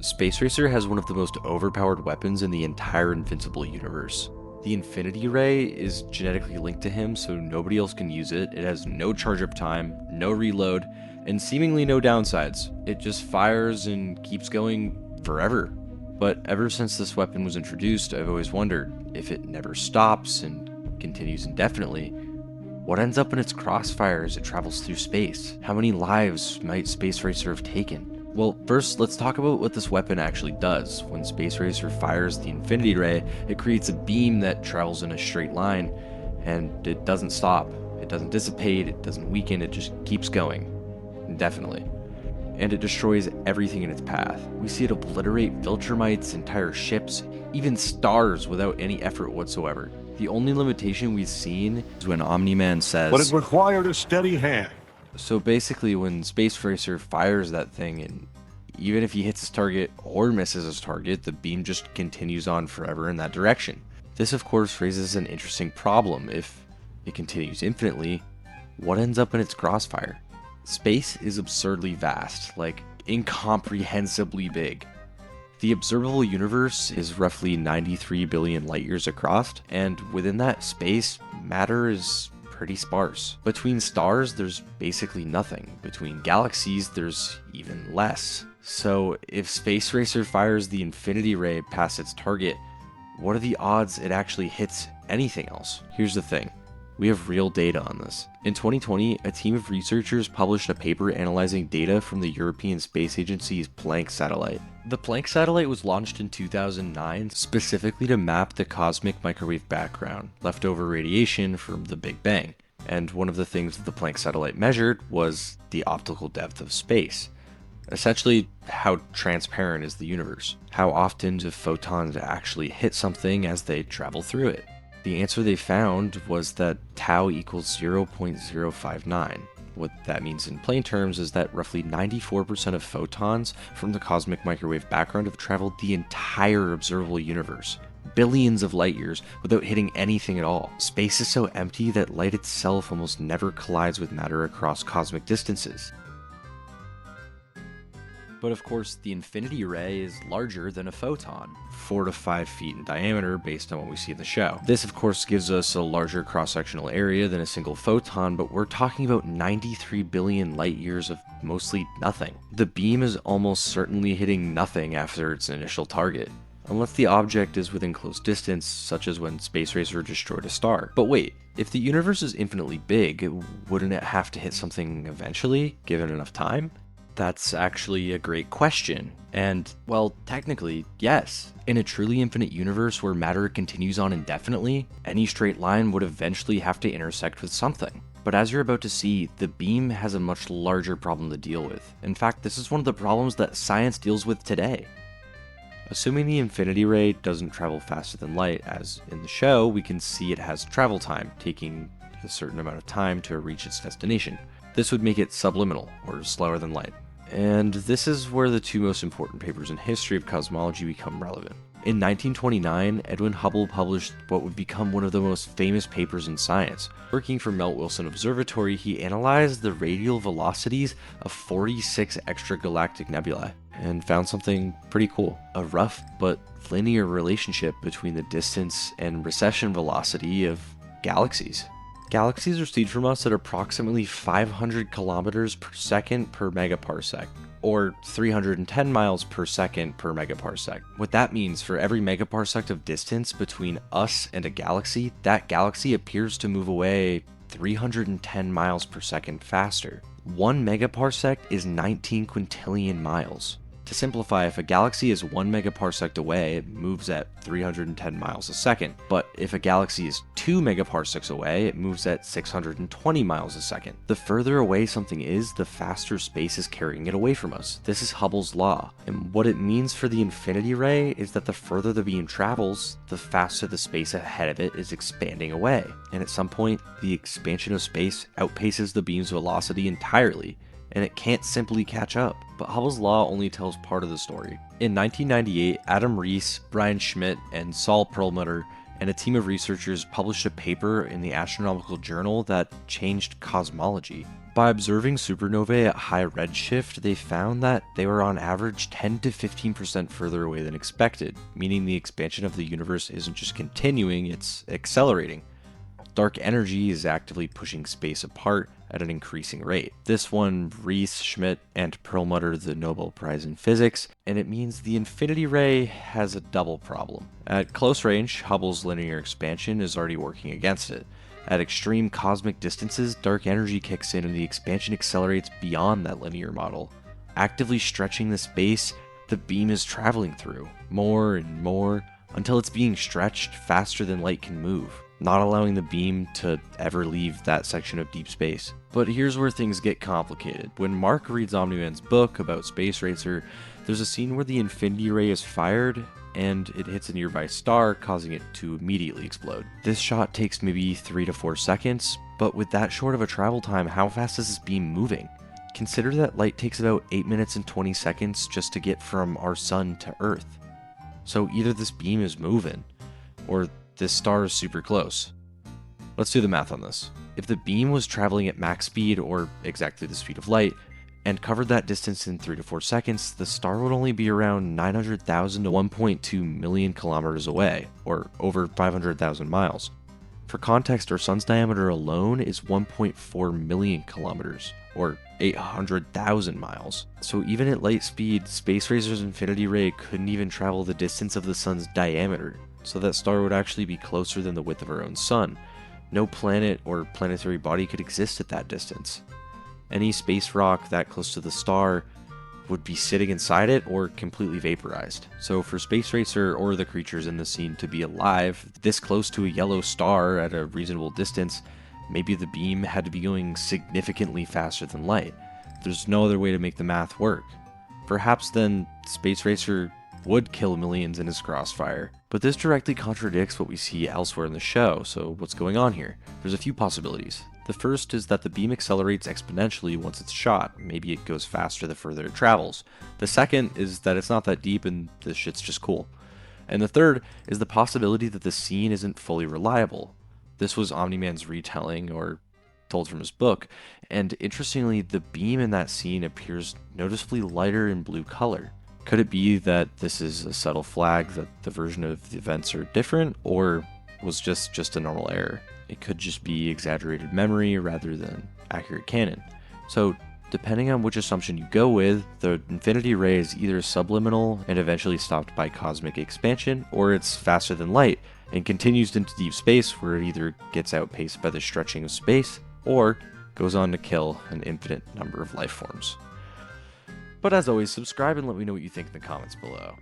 Space Racer has one of the most overpowered weapons in the entire Invincible universe. The Infinity Ray is genetically linked to him, so nobody else can use it. It has no charge-up time, no reload, and seemingly no downsides. It just fires and keeps going forever. But ever since this weapon was introduced, I've always wondered, if it never stops and continues indefinitely, what ends up in its crossfire as it travels through space? How many lives might Space Racer have taken? Well, first, let's talk about what this weapon actually does. When Space Racer fires the Infinity Ray, it creates a beam that travels in a straight line, and it doesn't stop. It doesn't dissipate, it doesn't weaken, it just keeps going, indefinitely. And it destroys everything in its path. We see it obliterate Viltrumites, entire ships, even stars without any effort whatsoever. The only limitation we've seen is when Omni-Man says, "But it required a steady hand." So basically, when Space Racer fires that thing, and even if he hits his target or misses his target, the beam just continues on forever in that direction. This, of course, raises an interesting problem. If it continues infinitely, what ends up in its crossfire? Space is absurdly vast, like incomprehensibly big. The observable universe is roughly 93 billion light years across, and within that space, matter is pretty sparse. Between stars, there's basically nothing. Between galaxies, there's even less. So if Space Racer fires the Infinity Ray past its target, what are the odds it actually hits anything else? Here's the thing. We have real data on this. In 2020, a team of researchers published a paper analyzing data from the European Space Agency's Planck satellite. The Planck satellite was launched in 2009 specifically to map the cosmic microwave background, leftover radiation from the Big Bang. And one of the things the Planck satellite measured was the optical depth of space. Essentially, how transparent is the universe? How often do photons actually hit something as they travel through it? The answer they found was that tau equals 0.059. What that means in plain terms is that roughly 94% of photons from the cosmic microwave background have traveled the entire observable universe, billions of light years, without hitting anything at all. Space is so empty that light itself almost never collides with matter across cosmic distances. But of course, the Infinity Ray is larger than a photon, 4 to 5 feet in diameter based on what we see in the show. This of course gives us a larger cross-sectional area than a single photon, but we're talking about 93 billion light years of mostly nothing. The beam is almost certainly hitting nothing after its initial target, unless the object is within close distance, such as when Space Racer destroyed a star. But wait, if the universe is infinitely big, wouldn't it have to hit something eventually, given enough time? That's actually a great question. And, well, technically, yes. In a truly infinite universe where matter continues on indefinitely, any straight line would eventually have to intersect with something. But as you're about to see, the beam has a much larger problem to deal with. In fact, this is one of the problems that science deals with today. Assuming the Infinity Ray doesn't travel faster than light, as in the show, we can see it has travel time, taking a certain amount of time to reach its destination. This would make it subluminal, or slower than light. And this is where the two most important papers in history of cosmology become relevant. In 1929, Edwin Hubble published what would become one of the most famous papers in science. Working for Melt Wilson Observatory, he analyzed the radial velocities of 46 extragalactic nebulae and found something pretty cool. A rough but linear relationship between the distance and recession velocity of galaxies. Galaxies recede from us at approximately 500 kilometers per second per megaparsec, or 310 miles per second per megaparsec. What that means, for every megaparsec of distance between us and a galaxy, that galaxy appears to move away 310 miles per second faster. 1 megaparsec is 19 quintillion miles. To simplify, if a galaxy is 1 megaparsec away, it moves at 310 miles a second. But if a galaxy is 2 megaparsecs away, it moves at 620 miles a second. The further away something is, the faster space is carrying it away from us. This is Hubble's law. And what it means for the Infinity Ray is that the further the beam travels, the faster the space ahead of it is expanding away. And at some point, the expansion of space outpaces the beam's velocity entirely, and it can't simply catch up. But Hubble's law only tells part of the story. In 1998, Adam Rees, Brian Schmidt, and Saul Perlmutter and a team of researchers published a paper in the Astronomical Journal that changed cosmology. By observing supernovae at high redshift, they found that they were on average 10 to 15% further away than expected, meaning the expansion of the universe isn't just continuing, it's accelerating. Dark energy is actively pushing space apart at an increasing rate. This won Rees, Schmidt, and Perlmutter the Nobel Prize in Physics, and it means the infinity ray has a double problem. At close range, Hubble's linear expansion is already working against it. At extreme cosmic distances, dark energy kicks in and the expansion accelerates beyond that linear model, actively stretching the space the beam is traveling through, more and more, until it's being stretched faster than light can move, not allowing the beam to ever leave that section of deep space. But here's where things get complicated. When Mark reads Omni-Man's book about Space Racer, there's a scene where the infinity ray is fired and it hits a nearby star, causing it to immediately explode. This shot takes maybe 3 to 4 seconds, but with that short of a travel time, how fast is this beam moving? Consider that light takes about 8 minutes and 20 seconds just to get from our sun to Earth. So either this beam is moving, or this star is super close. Let's do the math on this. If the beam was traveling at max speed, or exactly the speed of light, and covered that distance in 3 to 4 seconds, the star would only be around 900,000 to 1.2 million kilometers away, or over 500,000 miles. For context, our sun's diameter alone is 1.4 million kilometers, or 800,000 miles. So even at light speed, Space Racer's infinity ray couldn't even travel the distance of the sun's diameter, so that star would actually be closer than the width of our own sun. No planet or planetary body could exist at that distance. Any space rock that close to the star would be sitting inside it or completely vaporized. So for Space Racer or the creatures in the scene to be alive this close to a yellow star at a reasonable distance, maybe the beam had to be going significantly faster than light. There's no other way to make the math work. Perhaps then Space Racer would kill millions in his crossfire. But this directly contradicts what we see elsewhere in the show, so what's going on here? There's a few possibilities. The first is that the beam accelerates exponentially once it's shot. Maybe it goes faster the further it travels. The second is that it's not that deep and this shit's just cool. And the third is the possibility that the scene isn't fully reliable. This was Omni-Man's retelling, or told from his book, and interestingly, the beam in that scene appears noticeably lighter in blue color. Could it be that this is a subtle flag that the version of the events are different, or was just a normal error? It could just be exaggerated memory rather than accurate canon. So depending on which assumption you go with, the infinity ray is either subliminal and eventually stopped by cosmic expansion, or it's faster than light and continues into deep space where it either gets outpaced by the stretching of space or goes on to kill an infinite number of life forms. But as always, subscribe and let me know what you think in the comments below.